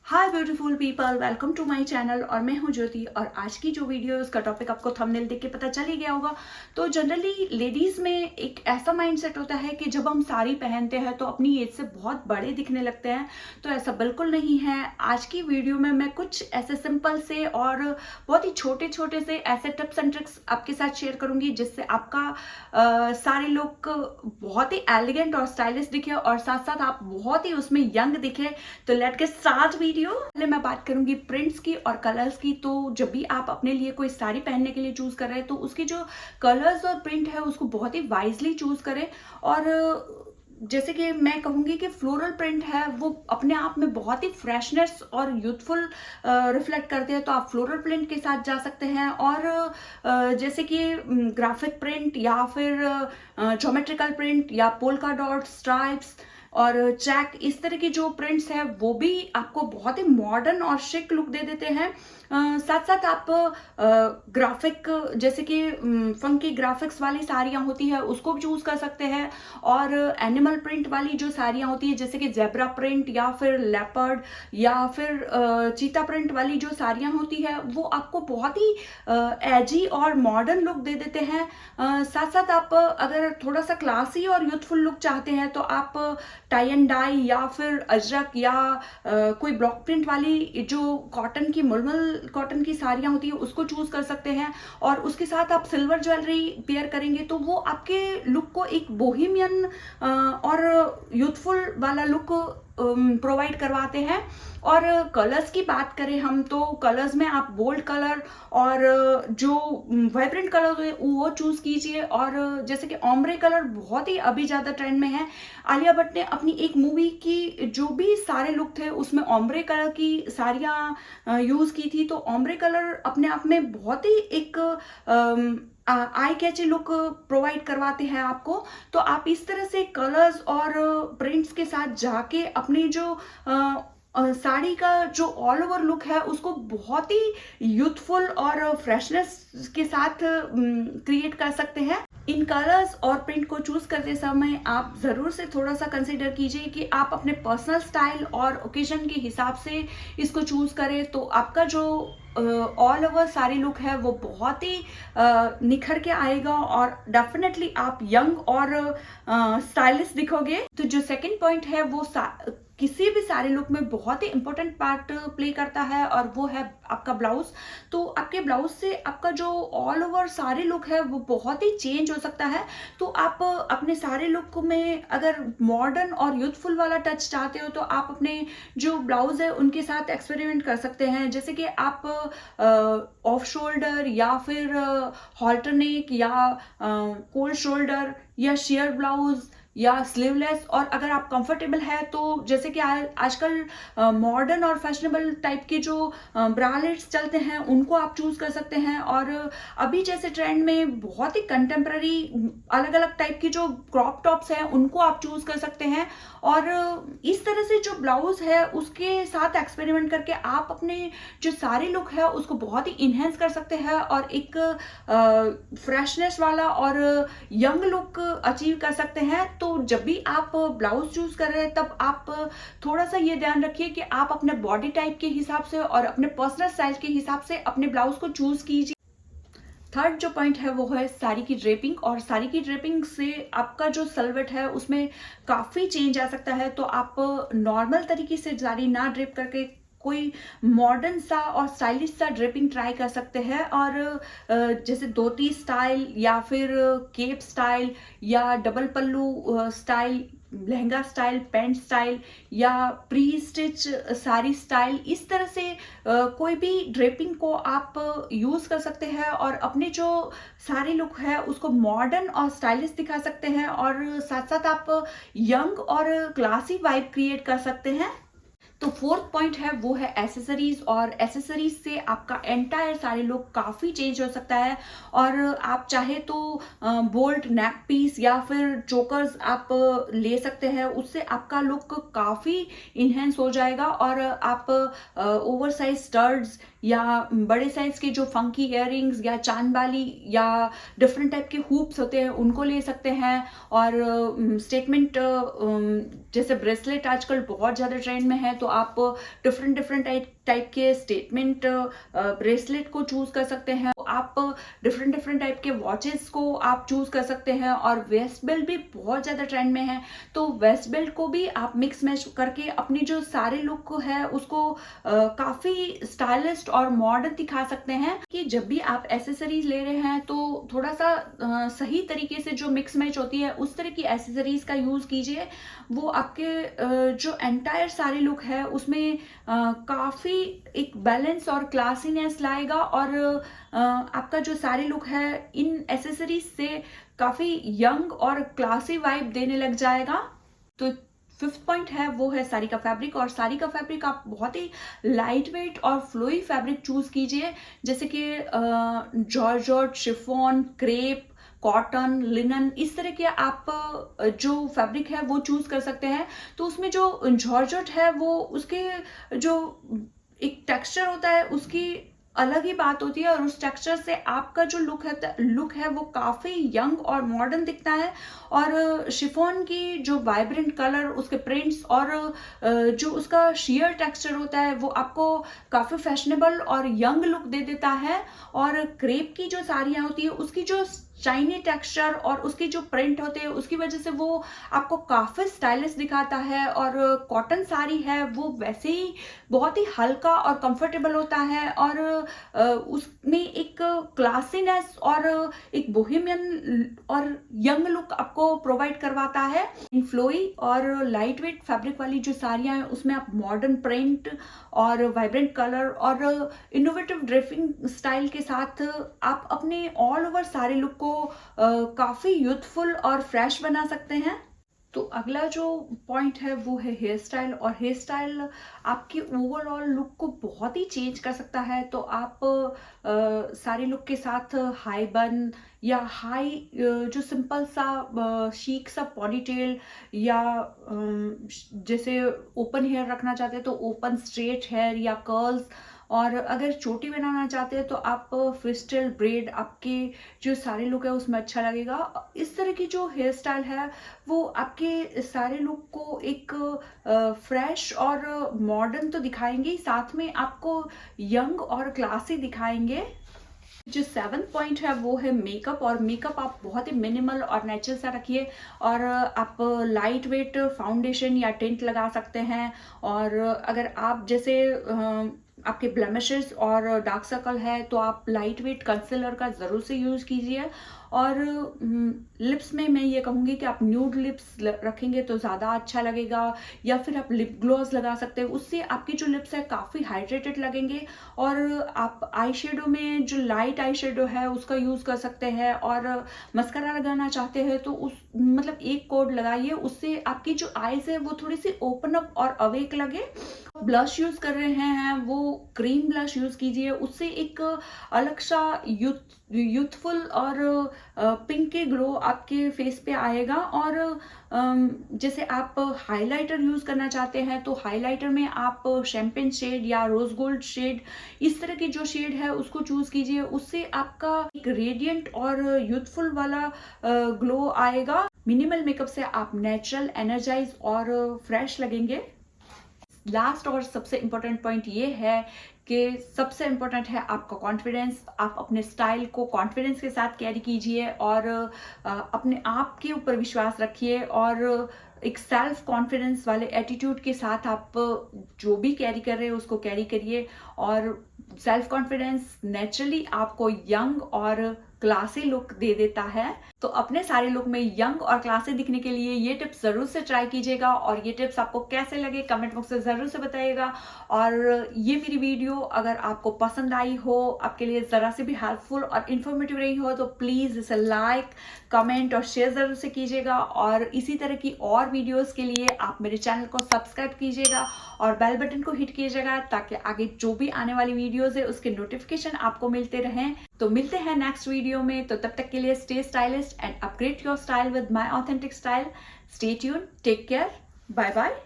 Hi beautiful people, welcome to my channel. और मैं हूं ज्योति। और आज की जो वीडियो है उसका टॉपिक आपको थंबनेल देख के पता चल ही गया होगा। तो जनरली लेडीज में एक ऐसा माइंडसेट होता है कि जब हम साड़ी पहनते हैं तो अपनी एज से बहुत बड़े दिखने लगते हैं। तो ऐसा बिल्कुल नहीं है। आज की वीडियो में मैं कुछ ऐसे सिंपल से और बहुत ही छोटे छोटे से ऐसे टिप्स एंड ट्रिक्स आपके साथ शेयर करूंगी जिससे आपका सारे लुक बहुत ही एलिगेंट और स्टाइलिश दिखे और साथ साथ आप बहुत ही उसमें यंग दिखे। तो लेट गेट स्टार्ट वीडियो। पहले मैं बात करूंगी प्रिंट्स की और कलर्स की। तो जब भी आप अपने लिए कोई साड़ी पहनने के लिए चूज कर रहे हैं तो उसकी जो कलर्स और प्रिंट है उसको बहुत ही वाइजली चूज करें। और जैसे कि मैं कहूंगी कि फ्लोरल प्रिंट है वो अपने आप में बहुत ही फ्रेशनेस और यूथफुल रिफ्लेक्ट करते हैं। तो आप फ्लोरल प्रिंट के साथ जा सकते हैं। और जैसे कि ग्राफिक प्रिंट या फिर ज्योमेट्रिकल प्रिंट या पोल्का डॉट स्ट्राइप्स और चेक, इस तरह की जो प्रिंट्स है वो भी आपको बहुत ही मॉडर्न और शिक लुक दे देते हैं। साथ साथ आप ग्राफिक जैसे कि फंकी ग्राफिक्स वाली साड़ियाँ होती है उसको भी चूज कर सकते हैं। और एनिमल प्रिंट वाली जो साड़ियाँ होती है जैसे कि जेब्रा प्रिंट या फिर लेपर्ड या फिर चीता प्रिंट वाली जो साड़ियाँ होती है वो आपको बहुत ही एजी और मॉडर्न लुक दे देते हैं। साथ साथ आप अगर थोड़ा सा क्लासी और यूथफुल लुक चाहते हैं तो आप टाई एंड डाई या फिर अजरक या कोई ब्लॉक प्रिंट वाली जो कॉटन की मलमल कॉटन की साड़ियाँ होती है उसको चूज कर सकते हैं। और उसके साथ आप सिल्वर ज्वेलरी पेयर करेंगे तो वो आपके लुक को एक बोहेमियन और यूथफुल वाला लुक प्रोवाइड करवाते हैं। और कलर्स की बात करें हम तो कलर्स में आप बोल्ड कलर और जो वाइब्रेंट कलर है वो चूज कीजिए। और जैसे कि ऑम्ब्रे कलर बहुत ही अभी ज्यादा ट्रेंड में है। आलिया भट्ट ने अपनी एक मूवी की जो भी सारे लुक थे उसमें ऑम्ब्रे कलर की साड़ियाँ यूज की थी। तो ऑम्ब्रे कलर अपने आप में बहुत ही एक आई कैची लुक प्रोवाइड करवाते हैं आपको। तो आप इस तरह से कलर्स और प्रिंट्स के साथ जाके अपनी जो साड़ी का जो ऑल ओवर लुक है उसको बहुत ही यूथफुल और फ्रेशनेस के साथ क्रिएट कर सकते हैं। इन कलर्स और प्रिंट को चूज करते समय आप जरूर से थोड़ा सा कंसिडर कीजिए कि आप अपने पर्सनल स्टाइल और ओकेजन के हिसाब से इसको चूज करें। तो आपका जो ऑल ओवर सारी लुक है वो बहुत ही निखर के आएगा और डेफिनेटली आप यंग और स्टाइलिश दिखोगे। तो जो सेकंड पॉइंट है वो किसी भी सारे लुक में बहुत ही इंपॉर्टेंट पार्ट प्ले करता है और वो है आपका ब्लाउज। तो आपके ब्लाउज से आपका जो ऑल ओवर सारे लुक है वो बहुत ही चेंज हो सकता है। तो आप अपने सारे लुक में अगर मॉडर्न और यूथफुल वाला टच चाहते हो तो आप अपने जो ब्लाउज है उनके साथ एक्सपेरिमेंट कर सकते हैं। जैसे कि आप ऑफ शोल्डर या फिर हॉल्टर नेक या कोल्ड शोल्डर या शेयर ब्लाउज या स्लीवलेस। और अगर आप कंफर्टेबल है तो जैसे कि आजकल मॉडर्न और फैशनेबल टाइप के जो ब्रालेट्स चलते हैं उनको आप चूज कर सकते हैं। और अभी जैसे ट्रेंड में बहुत ही कंटेम्प्ररी अलग अलग टाइप की जो क्रॉप टॉप्स हैं उनको आप चूज कर सकते हैं। और इस तरह से जो ब्लाउज है उसके साथ एक्सपेरिमेंट करके आप अपने जो सारे लुक है उसको बहुत ही इनहेंस कर सकते हैं और एक फ्रेशनेस वाला और यंग लुक अचीव कर सकते हैं। तो जब भी आप ब्लाउज चूज कर रहे हैं तब आप थोड़ा सा ये ध्यान रखिए कि आप अपने बॉडी टाइप के हिसाब से और अपने पर्सनल स्टाइल के हिसाब से अपने ब्लाउज को चूज कीजिए। थर्ड जो पॉइंट है वो है साड़ी की ड्रेपिंग। और साड़ी की ड्रेपिंग से आपका जो सलवट है उसमें काफी चेंज आ सकता है। तो आप नॉर्मल तरीके से साड़ी ना ड्रेप करके कोई मॉडर्न सा और स्टाइलिश सा ड्रेपिंग ट्राई कर सकते हैं। और जैसे धोती स्टाइल या फिर केप स्टाइल या double pallu style, lehenga style, pant style या प्री स्टिच साड़ी स्टाइल, इस तरह से कोई भी ड्रेपिंग को आप यूज कर सकते हैं और अपने जो सारी लुक है उसको मॉडर्न और स्टाइलिश दिखा सकते हैं। और साथ साथ आप यंग और क्लासी वाइब क्रिएट कर सकते हैं। तो फोर्थ पॉइंट है वो है एसेसरीज। और एसेसरीज से आपका एंटायर सारे लुक काफी चेंज हो सकता है। और आप चाहे तो बोल्ट नेक पीस या फिर चोकर्स आप ले सकते हैं, उससे आपका लुक काफी इनहेंस हो जाएगा। और आप ओवर साइज स्टर्ड्स या बड़े साइज के जो फंकी इयररिंग्स या चांद वाली या डिफरेंट टाइप के हुप्स होते हैं उनको ले सकते हैं। और स्टेटमेंट जैसे ब्रेसलेट आजकल बहुत ज़्यादा ट्रेंड में है तो तो आप डिफरेंट डिफरेंट टाइप के स्टेटमेंट ब्रेसलेट को चूज कर सकते हैं, आप डिफरेंट डिफरेंट टाइप के वॉचेस को आप चूज कर सकते हैं। और वेस्ट बेल्ट भी बहुत ज़्यादा ट्रेंड में है, तो वेस्ट बेल्ट को भी आप मिक्स मैच करके अपनी जो सारे लुक को है उसको काफ़ी स्टाइलिस्ट और मॉडर्न दिखा सकते हैं। कि जब भी आप एसेसरीज ले रहे हैं तो थोड़ा सा सही तरीके से जो मिक्स मैच होती है उस तरह की एसेसरीज का यूज़ कीजिए। वो आपके जो एंटायर सारी लुक है उसमें काफ़ी एक बैलेंस और क्लासीनेस लाएगा, और आपका जो सारी लुक है इन एसेसरीज से काफ़ी यंग और क्लासी वाइब देने लग जाएगा। तो फिफ्थ पॉइंट है वो है साड़ी का फैब्रिक, और साड़ी का फैब्रिक आप बहुत ही लाइट वेट और फ्लोई फैब्रिक चूज कीजिए, जैसे कि georgette, chiffon, crepe, cotton, linen, इस तरह के आप जो फैब्रिक है वो चूज कर सकते हैं। तो उसमें जो जॉर्जेट है वो उसके जो एक टेक्सचर होता है उसकी अलग ही बात होती है, और उस टेक्सचर से आपका जो लुक है वो काफ़ी यंग और मॉडर्न दिखता है। और शिफॉन की जो वाइब्रेंट कलर, उसके प्रिंट्स और जो उसका शेयर टेक्सचर होता है वो आपको काफ़ी फैशनेबल और यंग लुक दे देता है। और क्रेप की जो साड़ियाँ होती है उसकी जो शाइनी टेक्सचर और उसकी जो प्रिंट होते हैं उसकी वजह से वो आपको काफ़ी स्टाइलिश दिखाता है। और कॉटन साड़ी है वो वैसे ही बहुत ही हल्का और कंफर्टेबल होता है, और उसमें एक क्लासीनेस और एक बोहेमियन और यंग लुक आपको प्रोवाइड करवाता है। इन फ्लोई और लाइट वेट फैब्रिक वाली जो साड़ियाँ हैं उसमें आप मॉडर्न प्रिंट और वाइब्रेंट कलर और इनोवेटिव ड्रेपिंग स्टाइल के साथ आप अपने ऑल ओवर सारे लुक को काफ़ी यूथफुल और फ्रेश बना सकते हैं। तो अगला जो पॉइंट है वो है हेयर स्टाइल, और हेयर स्टाइल आपकी ओवरऑल लुक को बहुत ही चेंज कर सकता है। तो आप सारे लुक के साथ हाई बन या हाई जो सिंपल सा शीक सा पॉनीटेल, या जैसे ओपन हेयर रखना चाहते हैं तो ओपन स्ट्रेट हेयर या कर्ल्स, और अगर चोटी बनाना चाहते हैं तो आप फिस्टल ब्रेड, आपके जो सारे लुक है उसमें अच्छा लगेगा। इस तरह की जो हेयर स्टाइल है वो आपके सारे लुक को एक फ्रेश और मॉडर्न तो दिखाएंगे ही, साथ में आपको यंग और क्लासी दिखाएंगे। जो 7th पॉइंट है वो है मेकअप, और मेकअप आप बहुत ही मिनिमल और नेचुरल सा रखिए, और आप लाइट वेट फाउंडेशन या टिंट लगा सकते हैं। और अगर आप जैसे आपके ब्लेमिशेस और डार्क सर्कल है तो आप लाइट वेट कंसीलर का ज़रूर से यूज़ कीजिए। और लिप्स में मैं ये कहूँगी कि आप न्यूड लिप्स रखेंगे तो ज़्यादा अच्छा लगेगा, या फिर आप लिप ग्लॉस लगा सकते हैं, उससे आपकी जो लिप्स है काफ़ी हाइड्रेटेड लगेंगे। और आप आई शेडो में जो लाइट आई शेडो है उसका यूज़ कर सकते हैं, और मस्करा लगाना चाहते हैं तो उस मतलब एक कोड लगाइए, उससे आपकी जो आईज है वो थोड़ी सी ओपन अप और अवेक लगे। ब्लश यूज़ कर रहे हैं वो क्रीम ब्लश यूज़ कीजिए, उससे एक अलग सा यूथफुल और पिंक के ग्लो आपके फेस पे आएगा। और जैसे आप हाइलाइटर यूज़ करना चाहते हैं तो हाइलाइटर में आप शैम्पेन शेड या रोज गोल्ड शेड, इस तरह की जो शेड है उसको चूज़ कीजिए, उससे आपका एक रेडियंट और यूथफुल वाला ग्लो आएगा। मिनिमल मेकअप से आप नेचुरल, एनर्जाइज और फ्रेश लगेंगे। लास्ट और सबसे इम्पोर्टेंट पॉइंट ये है कि सबसे इम्पोर्टेंट है आपका कॉन्फिडेंस। आप अपने स्टाइल को कॉन्फिडेंस के साथ कैरी कीजिए, और अपने आप के ऊपर विश्वास रखिए, और एक सेल्फ कॉन्फिडेंस वाले एटीट्यूड के साथ आप जो भी कैरी कर रहे हैं उसको कैरी करिए। और सेल्फ कॉन्फिडेंस नेचुरली आपको यंग और क्लासी लुक दे देता है। तो अपने सारे लुक में यंग और क्लासी दिखने के लिए ये टिप्स ज़रूर से ट्राई कीजिएगा, और ये टिप्स आपको कैसे लगे कमेंट बॉक्स में ज़रूर से बताइएगा। और ये मेरी वीडियो अगर आपको पसंद आई हो, आपके लिए ज़रा से भी हेल्पफुल और इन्फॉर्मेटिव रही हो, तो प्लीज़ इसे लाइक, कमेंट और शेयर ज़रूर से कीजिएगा। और इसी तरह की और वीडियोज़ के लिए आप मेरे चैनल को सब्सक्राइब कीजिएगा और बेल बटन को हिट कीजिएगा, ताकि आगे जो भी आने वाली वीडियोज़ है उसके नोटिफिकेशन आपको मिलते रहें। तो मिलते हैं नेक्स्ट वीडियो में, तो तब तक के लिए stay stylist and upgrade your style with my authentic style. Stay tune, take care, bye bye.